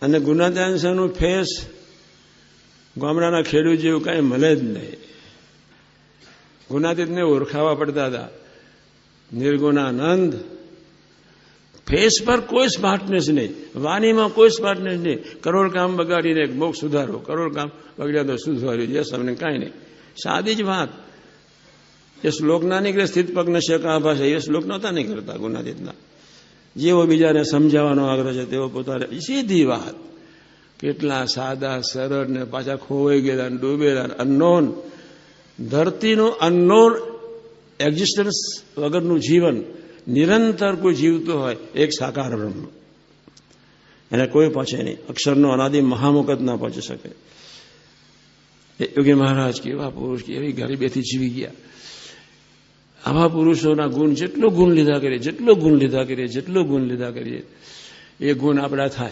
અને ગુણાતીતાનંદ સ્વામીનું ફેસ ગામડાના ખેડૂત જેવું કાંઈ મળે જ નહીં. ગુણાતીતને ઓળખાવા પડતા હતા. નિર્ગુણાનંદ ફેસ પર કોઈ સ્માર્ટનેસ નહીં, વાણીમાં કોઈ સ્માર્ટનેસ નહીં. કરોડ કામ બગાડીને મોક્ષ સુધારો, કરોડ કામ બગડ્યા તો સુધાર્યું, યસ અમને કાંઈ નહીં. સાદી જ વાત. એ શ્લોક ના નીકળે સ્થિત પગ ન શકા ભાષા, એ શ્લોક નહોતા નહીં કરતા ગુણાતીતના. જેવો બીજાને સમજાવવાનો આગ્રહ છે તેવો પોતાને સીધી વાત. કેટલા સાદા સરળ ને પાછા ખોવાઈ ગયેલા ડૂબેલા અનનોન, ધરતીનું અનનોન એક્ઝિસ્ટન્સ વગરનું જીવન નિરંતર કોઈ જીવતો હોય એક સાકાર બ્રહ્મ, એને કોઈ પહોંચે નહીં. અક્ષરનો અનાદિ મહામુખ જ ના પહોંચી શકે. યોગી મહારાજ કેવા પુરુષ, કેવી ગરીબેથી જીવી ગયા. આવા પુરુષોના ગુણ જેટલો ગુણ લીધા કરીએ એ ગુણ આપણા થાય.